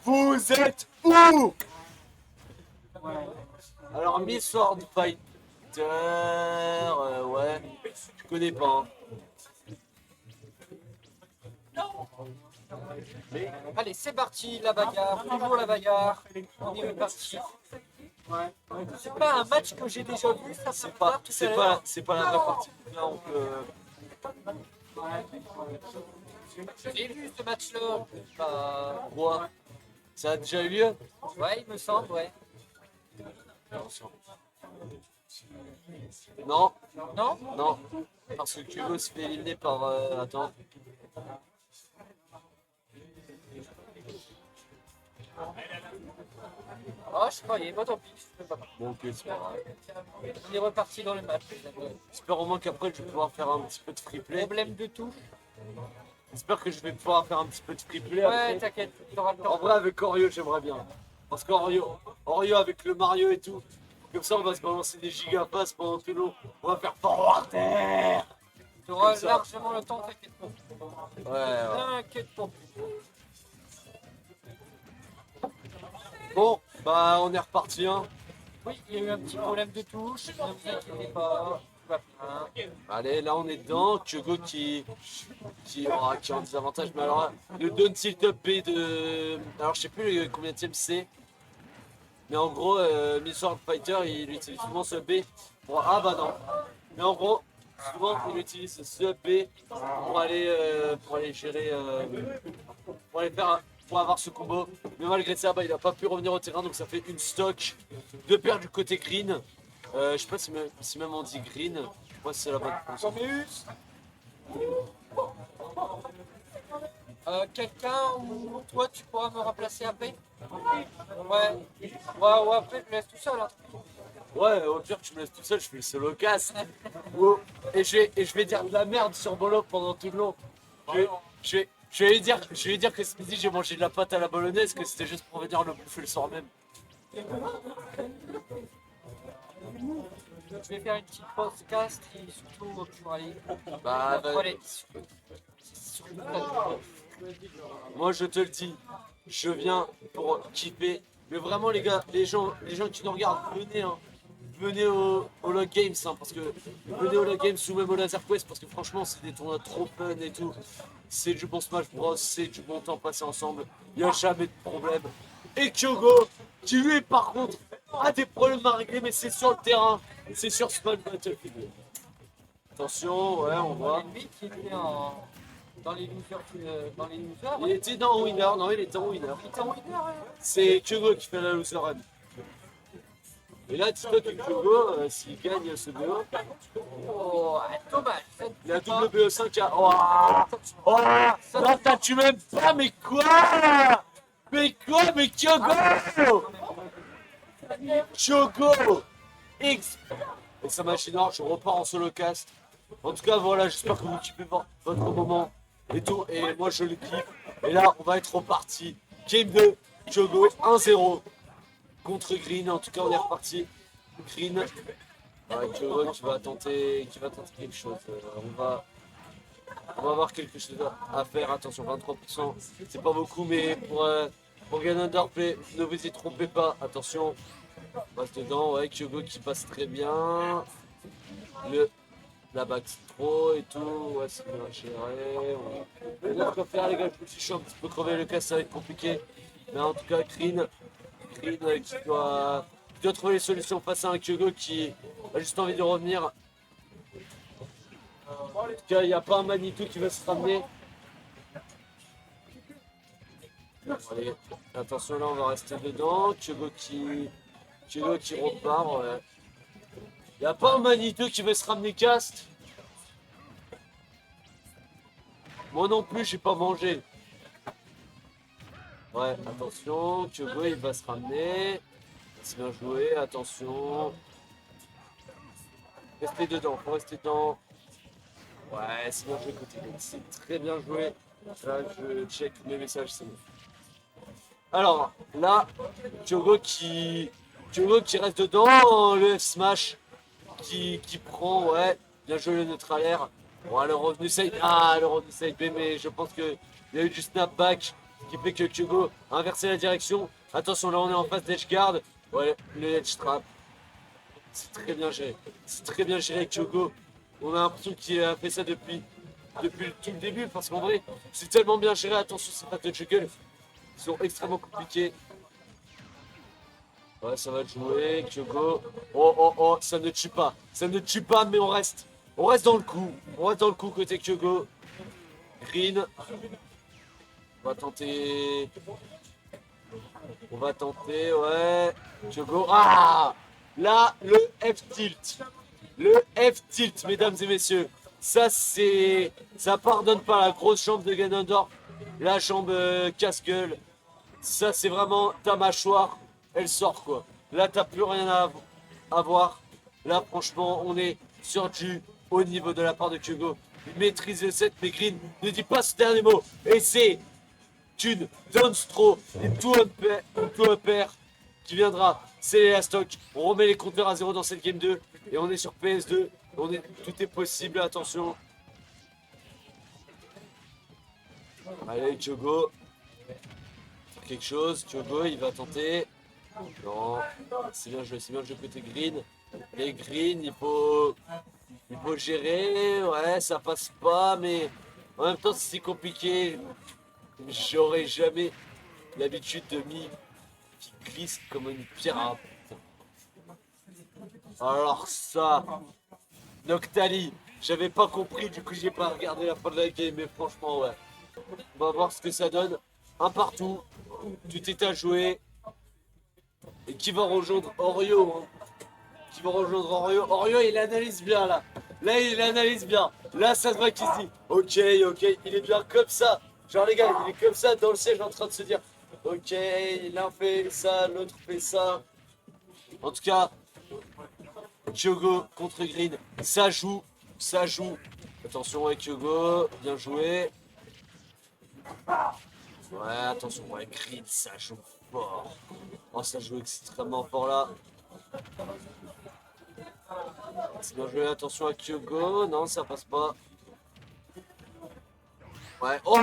Vous êtes où? Alors, Miss Sword Fighter, ouais, je connais pas. Allez, c'est parti, la bagarre, toujours la bagarre. On est reparti. C'est pas un match que j'ai déjà vu, ça C'est part pas, tout à c'est l'heure. pas, c'est pas la vraie partie. Là, on peut. J'ai vu ce match-là. Bah, Quoi? Ça a déjà eu lieu? ouais, il me semble, ouais. Non, Non? non. Parce que Kubo se fait éliminer par. Attends. Oh, je croyais, bon tant pis. Je peux pas. Bon, ok, c'est pas grave. On est reparti dans le match. J'espère au moins qu'après je vais pouvoir faire un petit peu de free play. Problème de touche. J'espère que je vais pouvoir faire un petit peu de free play. Ouais, après. t'inquiète, t'auras le En temps. vrai, avec Orio, j'aimerais bien. Parce qu'Orio avec le Mario et tout. Comme ça, on va se balancer des gigapasses pendant tout l'eau. On va faire forward air. T'auras ça. largement le temps, t'inquiète pas. Ouais. T'inquiète pas. Bon, bah, on est reparti, hein. Oui, il y a eu un petit problème de touche, ne vous inquiétez pas. Tout va bien. Allez, là, on est dedans. Kyogo qui est en désavantage. Mais alors, le down tilt up B de. Alors, je sais plus combien de c'est. Mais en gros, Miss Sword Fighter, il utilise souvent ce B pour. Ah bah non. Mais en gros, souvent, il utilise ce B pour aller gérer. Pour aller faire. Pour avoir ce combo. Mais malgré ça, bah, il n'a pas pu revenir au terrain. Donc ça fait une stock de paire du côté green. Je sais pas si même on dit green. Je sais pas si c'est la bonne prononciation. Quelqu'un ou toi, tu pourras me remplacer après? Ouais. Ouais, après, je me laisse tout seul. Hein. Ouais, au pire, tu me laisses tout seul, je fais le solo cast. Oh, et je vais dire de la merde sur Bolo pendant tout le long. Je vais lui dire que ce midi j'ai mangé de la pâte à la bolognaise, que c'était juste pour venir le bouffer le soir même. Je vais faire une petite podcast et surtout pour aller. Bah, Pour aller. moi je te le dis, je viens pour kiffer. Mais vraiment les gars, les gens qui nous regardent, venez hein. Venez au Log Games hein, parce que venez au Log Games ou même au Laser Quest parce que franchement c'est des tournois trop fun et tout. C'est du bon Smash Bros, c'est du bon temps passé ensemble, il n'y a jamais de problème. Et Kyogo, qui lui par contre a des problèmes à régler mais c'est sur le terrain, c'est sur Smash Battlefield. Attention, ouais on voit. Lui qui était dans les losers. Il était dans Winner, non il était en Winner. Il était en winner, ouais. C'est Kyogo qui fait la loser run. Et là, dis-toi que Kyogo, s'il gagne ce BO, Oh, dommage. il a double BO5 à. Oh, oh, non, t'as tu m'aimes pas, mais quoi? Mais quoi? Mais Kyogo! Kyogo! X! Et sa machine noire, je repars en solo cast. En tout cas, voilà, j'espère que vous kiffez votre moment et tout. Et moi, je le kiffe. Et là, on va être reparti. Game 2, Kyogo 1-0 contre Green. En tout cas, on est reparti. Green. Kyogo qui va tenter quelque chose. On va avoir quelque chose à faire. Attention, 23%. C'est pas beaucoup, mais pour gagner un play, ne vous y trompez pas. Attention. On passe dedans. Ouais, Kyogo qui passe très bien. La backstro et tout, ouais, c'est bien géré. On a quoi faire, les gars. Je suis un petit peu crevé, le cas, ça va être compliqué. Mais en tout cas, Green qui doit trouver les solutions face à un Kyogo qui a juste envie de revenir. En tout cas, il n'y a pas un Manitou qui va se ramener. Allez, attention, là, on va rester dedans. Kyogo qui repart, ouais. Il n'y a pas un Manitou qui veut se ramener cast. Moi non plus, j'ai pas mangé. Ouais, attention, Kyogo il va se ramener. C'est bien joué, attention. Restez dedans, faut rester dedans. Ouais, c'est bien joué côté gauche, c'est très bien joué. Là, je check mes messages, c'est bon. Alors, là, Kyogo qui reste dedans, le F-Smash qui prend, ouais, bien joué le neutralaire. Bon, le revenu side, le revenu side B, mais je pense qu'il y a eu du snapback Ce qui fait que Kyogo a inversé la direction. Attention, là on est en face d'Edgeguard. Ouais, le Edge Trap. C'est très bien géré. C'est très bien géré avec Kyogo. On a l'impression qu'il a fait ça depuis le tout début. Parce qu'en vrai, c'est tellement bien géré. Attention, ces phases de juggle. Ils sont extrêmement compliqués. Ouais, ça va jouer. Kyogo. Oh, oh, oh, ça ne tue pas. Ça ne tue pas, mais on reste. On reste dans le coup. On reste dans le coup côté Kyogo. Green. On va tenter. On va tenter, ouais. Kyogo. Ah! Là, le F-tilt. Le F-tilt, mesdames et messieurs. Ça, c'est. Ça pardonne pas la grosse jambe de Ganondorf. La jambe casse-gueule. Ça, c'est vraiment ta mâchoire. Elle sort, quoi. Là, t'as plus rien à voir. Là, franchement, on est sur du haut niveau de la part de Kyogo. Il maîtrise le set, mais Green ne dit pas ce dernier mot. Et c'est une Dunstro, une two-upper qui viendra sceller la stock. On remet les compteurs à 0 dans cette game 2 et on est sur PS2. Tout est possible, attention. Allez, Kyogo. Quelque chose, Kyogo, il va tenter. Non, c'est bien joué côté Green. Les Green, il faut gérer. Ouais, ça passe pas, mais en même temps, c'est compliqué. J'aurais jamais l'habitude de Mi qui glisse comme une pierre. Alors ça, Noctali, j'avais pas compris, du coup j'ai pas regardé la fin de la game, mais franchement ouais. On va voir ce que ça donne. Un partout, tout est à jouer. Et qui va rejoindre Orio, hein. Qui va rejoindre Orio. Orio il analyse bien là. Là il analyse bien. Là ça se voit qu'il se dit ok, il est bien comme ça. Genre les gars, il est comme ça dans le siège en train de se dire ok, l'un fait ça, l'autre fait ça. En tout cas, Kyogo contre Green, ça joue. Attention avec Kyogo, bien joué. Ouais, attention, ouais, Green, ça joue fort. Oh, ça joue extrêmement fort là. C'est bien joué, attention à Kyogo. Non, ça passe pas. Ouais, oh,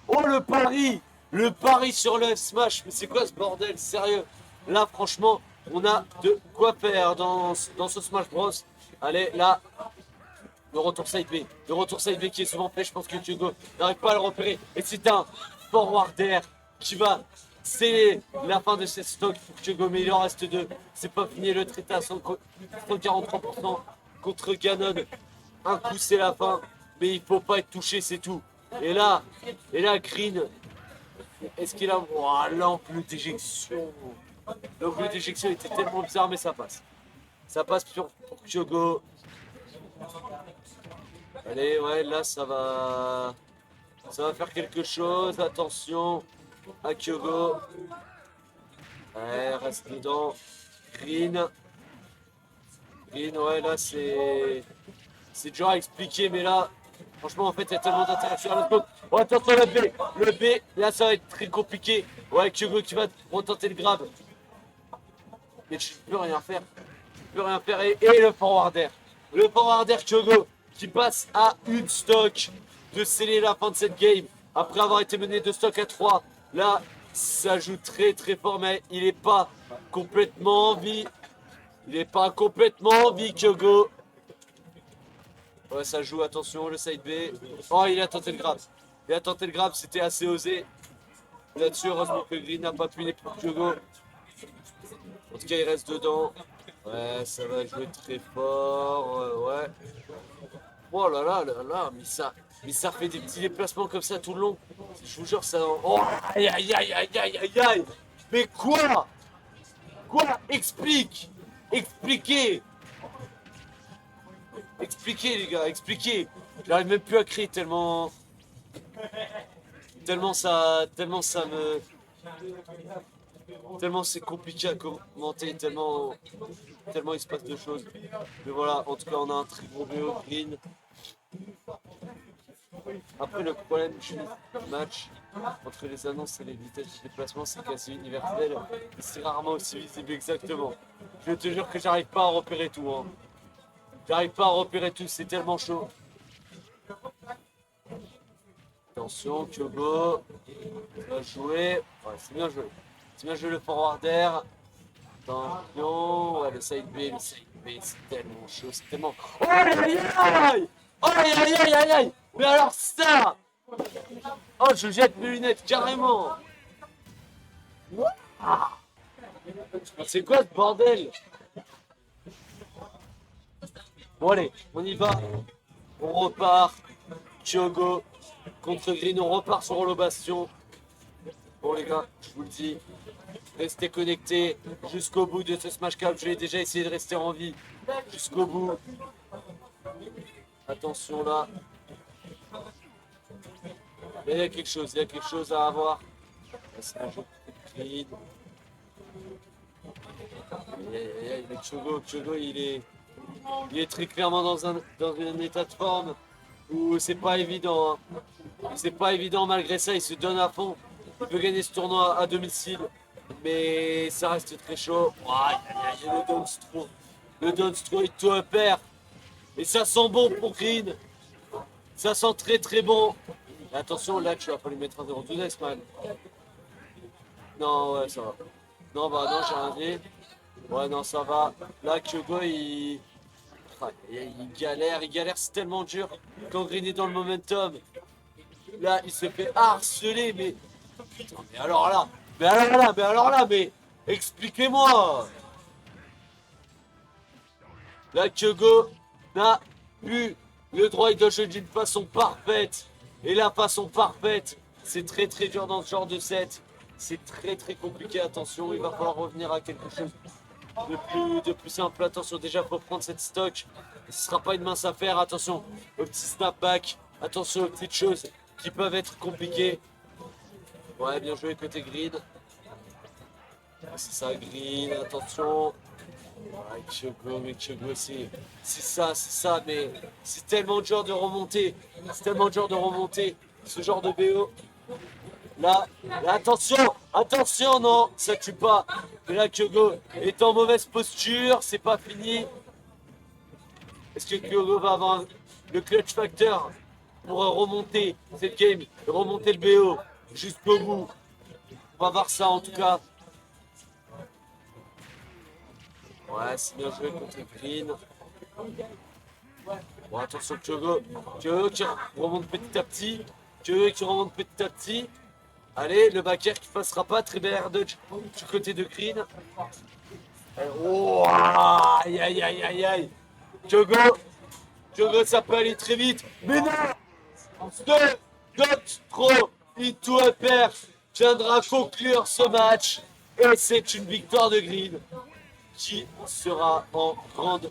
oh le pari! Le pari sur le Smash, mais c'est quoi ce bordel, sérieux? Là, franchement, on a de quoi faire dans ce Smash Bros. Allez, là, le retour side B. Le retour side B qui est souvent fait, je pense que Kyogo n'arrive pas à le repérer. Et c'est un forward air qui va sceller la fin de cette stock pour Kyogo, mais il en reste deux. C'est pas fini, le traité à 143% contre Ganon. Un coup, c'est la fin, mais il faut pas être touché, c'est tout. Et là, Green, est-ce qu'il a... Oh, l'angle d'éjection. L'angle d'éjection était tellement bizarre, mais ça passe. Ça passe pour Kyogo. Allez, ouais, là, ça va faire quelque chose. Attention à Kyogo. Ouais, reste dedans. Green, ouais, là, c'est dur à expliquer, mais là, franchement, en fait, il y a tellement d'interactions à l'autre côté. Oh, attention, le B, là, ça va être très compliqué. Ouais, Kyogo qui va retenter le grab. Mais tu peux rien faire. Et le forward air. Le forward air Kyogo qui passe à une stock de sceller la fin de cette game. Après avoir été mené de stock à 3. Là, ça joue très très fort, mais il n'est pas complètement en vie. Kyogo. Ouais, ça joue, attention, le side B. Oh, il a tenté le grab. C'était assez osé. Là-dessus, heureusement que Green n'a pas pu les pour Kyogo. En tout cas, il reste dedans. Ouais, ça va jouer très fort. Ouais. Oh là là là là, mais ça fait des petits déplacements comme ça tout le long. Je vous jure, ça. Oh, aïe aïe aïe aïe aïe aïe aïe. Mais quoi? Expliquez les gars, expliquez. J'arrive même plus à crier tellement c'est compliqué à commenter, tellement il se passe de choses. Mais voilà, en tout cas, on a un très gros BO Green. Après, le problème du match entre les annonces et les vitesses de déplacement, c'est quasi universel. Et c'est rarement aussi visible exactement. Je te jure que j'arrive pas à repérer tout. Hein. C'est tellement chaud. Non, Attention, Kyogo. Bien joué. Ouais, c'est bien joué. C'est bien joué le forwarder. Attention. Ouais, le side B, c'est tellement chaud, c'est tellement. Oh aïe aïe aïe! Oh aïe aïe aïe aïe aïe! Mais alors ça! Oh, je jette mes lunettes carrément! Ah. C'est quoi ce bordel? Bon allez, on y va. On repart. Kyogo contre Green, on repart sur Holo Bastion. Bon les gars, je vous le dis, restez connectés jusqu'au bout de ce Smash Cup. Je vais déjà essayer de rester en vie jusqu'au bout. Attention là. Mais il y a quelque chose à avoir. Green. Mais Kyogo, il est très clairement dans un état de forme où c'est pas évident. Hein. C'est pas évident, malgré ça, il se donne à fond. Il peut gagner ce tournoi à domicile, mais ça reste très chaud. Il y a le Donstro. Le Donstro, il tout perd. Et ça sent bon pour Green. Ça sent très très bon. Et attention, là, tu vas pas lui mettre un 0-2 quand même. Non, ouais, ça va. Non, bah non, j'ai rien dit. Ouais, non, ça va. Là, Kyogo, il galère, c'est tellement dur. Quand Green est dans le momentum, là, il se fait harceler, mais... Putain, mais expliquez-moi. Là, Kyogo n'a eu le droit, il doit jouer d'une façon parfaite. Et la façon parfaite, c'est très très dur dans ce genre de set. C'est très très compliqué, attention, il va falloir revenir à quelque chose de plus simple. Attention, déjà pour prendre cette stock, ce sera pas une mince affaire. Attention aux petits snapbacks, attention aux petites choses qui peuvent être compliquées. Ouais, bien joué côté Green. C'est ça, Green, attention. Ouais, Kyogo, c'est ça, mais c'est tellement dur de remonter. C'est tellement dur de remonter ce genre de BO. Là, attention, non, ça tue pas. Mais là, Kyogo est en mauvaise posture, c'est pas fini. Est-ce que Kyogo va avoir le clutch factor pour remonter cette game, remonter le BO jusqu'au bout? On va voir ça en tout cas. Ouais, c'est bien joué contre Green. Bon, attention, Kyogo qui remonte petit à petit. Kyogo qui remonte petit à petit. Allez, le backer qui passera pas, très bel air dodge du côté de Green. Oh, aïe aïe aïe aïe aïe. Kyogo, ça peut aller très vite. Mais non, Donstro into a pair viendra conclure ce match. Et c'est une victoire de Green qui sera en grande